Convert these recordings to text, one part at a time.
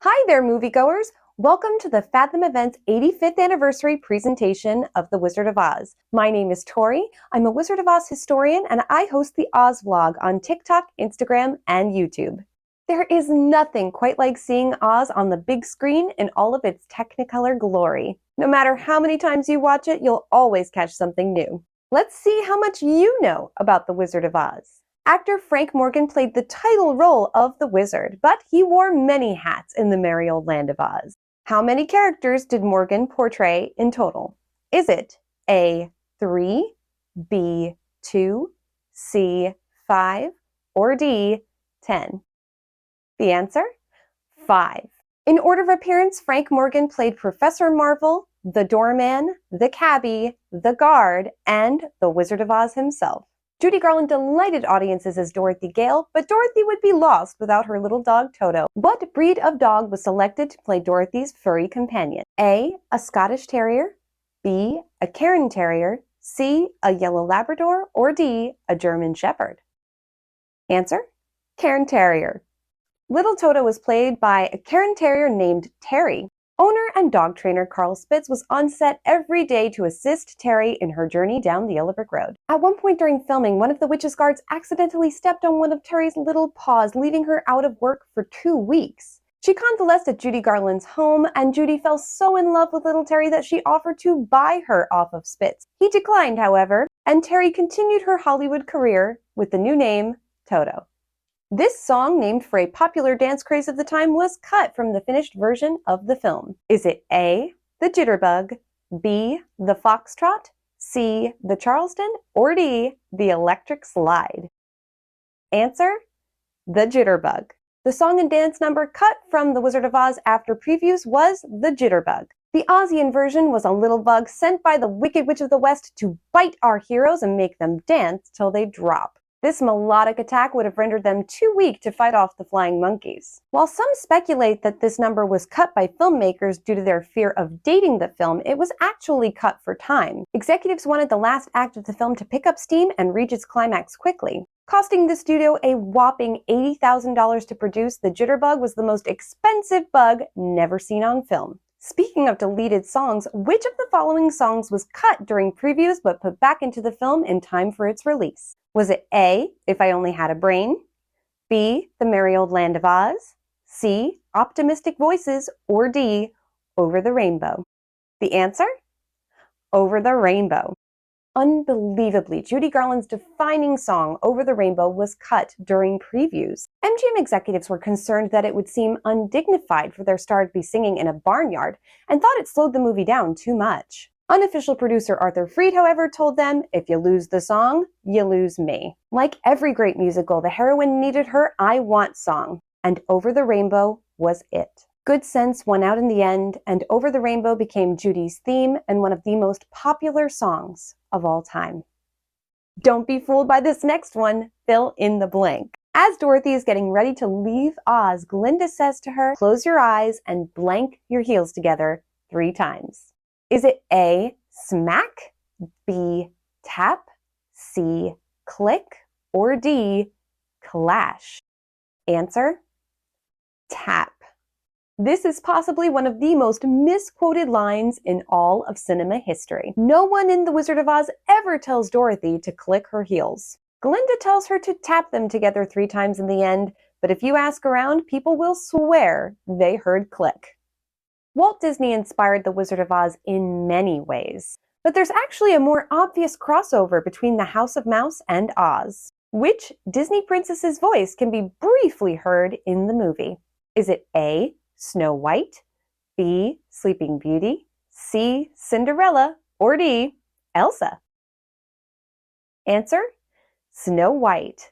Hi there, moviegoers! Welcome to the Fathom Events 85th anniversary presentation of The Wizard of Oz. My name is Tori. I'm a Wizard of Oz historian, and I host the Oz vlog on TikTok, Instagram, and YouTube. There is nothing quite like seeing Oz on the big screen in all of its Technicolor glory. No matter how many times you watch it, you'll always catch something new. Let's see how much you know about The Wizard of Oz. Actor Frank Morgan played the title role of the wizard, but he wore many hats in the merry old land of Oz. How many characters did Morgan portray in total? Is it A, 3, B, 2, C, 5, or D, 10? The answer? 5. In order of appearance, Frank Morgan played Professor Marvel, the doorman, the cabbie, the guard, and the Wizard of Oz himself. Judy Garland delighted audiences as Dorothy Gale, but Dorothy would be lost without her little dog Toto. What breed of dog was selected to play Dorothy's furry companion? A, a Scottish Terrier, B, a Cairn Terrier, C, a Yellow Labrador, or D, a German Shepherd? Answer: Cairn Terrier. Little Toto was played by a Cairn Terrier named Terry. Owner and dog trainer Carl Spitz was on set every day to assist Terry in her journey down the Yellow Brick Road. At one point during filming, one of the witch's guards accidentally stepped on one of Terry's little paws, leaving her out of work for 2 weeks. She convalesced at Judy Garland's home, and Judy fell so in love with little Terry that she offered to buy her off of Spitz. He declined, however, and Terry continued her Hollywood career with the new name Toto. This song, named for a popular dance craze of the time, was cut from the finished version of the film. Is it A, the Jitterbug, B, the Foxtrot, C, the Charleston, or D, the Electric Slide? Answer: the Jitterbug. The song and dance number cut from The Wizard of Oz after previews was the Jitterbug. The Ozian version was a little bug sent by the Wicked Witch of the West to bite our heroes and make them dance till they drop. This melodic attack would have rendered them too weak to fight off the flying monkeys. While some speculate that this number was cut by filmmakers due to their fear of dating the film, it was actually cut for time. Executives wanted the last act of the film to pick up steam and reach its climax quickly. Costing the studio a whopping $80,000 to produce, the Jitterbug was the most expensive bug never seen on film. Speaking of deleted songs, which of the following songs was cut during previews but put back into the film in time for its release? Was it A, If I Only Had a Brain, B, The Merry Old Land of Oz, C, Optimistic Voices, or D, Over the Rainbow? The answer? Over the Rainbow. Unbelievably, Judy Garland's defining song, Over the Rainbow, was cut during previews. MGM executives were concerned that it would seem undignified for their star to be singing in a barnyard and thought it slowed the movie down too much. Unofficial producer Arthur Freed, however, told them, "If you lose the song, you lose me." Like every great musical, the heroine needed her I Want song, and Over the Rainbow was it. Good sense won out in the end, and Over the Rainbow became Judy's theme and one of the most popular songs of all time. Don't be fooled by this next one. Fill in the blank. As Dorothy is getting ready to leave Oz, Glinda says to her, "Close your eyes and blank your heels together 3 times. Is it A, smack, B, tap, C, click, or D, clash? Answer: tap. This is possibly one of the most misquoted lines in all of cinema history. No one in The Wizard of Oz ever tells Dorothy to click her heels. Glinda tells her to tap them together 3 times in the end, but if you ask around, people will swear they heard click. Walt Disney inspired The Wizard of Oz in many ways, but there's actually a more obvious crossover between the House of Mouse and Oz. Which Disney princess's voice can be briefly heard in the movie? Is it A, Snow White, B, Sleeping Beauty, C, Cinderella, or D, Elsa? Answer: Snow White.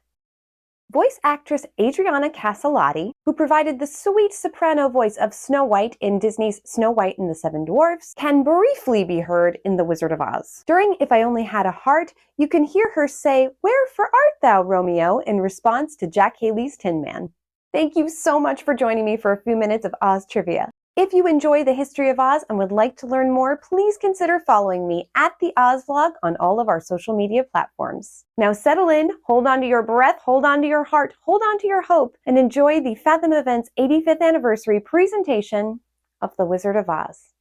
Voice actress Adriana Caselotti, who provided the sweet soprano voice of Snow White in Disney's Snow White and the Seven Dwarfs, can briefly be heard in The Wizard of Oz. During If I Only Had a Heart, you can hear her say, "Wherefore art thou, Romeo?" in response to Jack Haley's Tin Man. Thank you so much for joining me for a few minutes of Oz trivia. If you enjoy the history of Oz and would like to learn more, please consider following me at the Oz Vlog on all of our social media platforms. Now settle in, hold on to your breath, hold on to your heart, hold on to your hope, and enjoy the Fathom Events 85th anniversary presentation of The Wizard of Oz.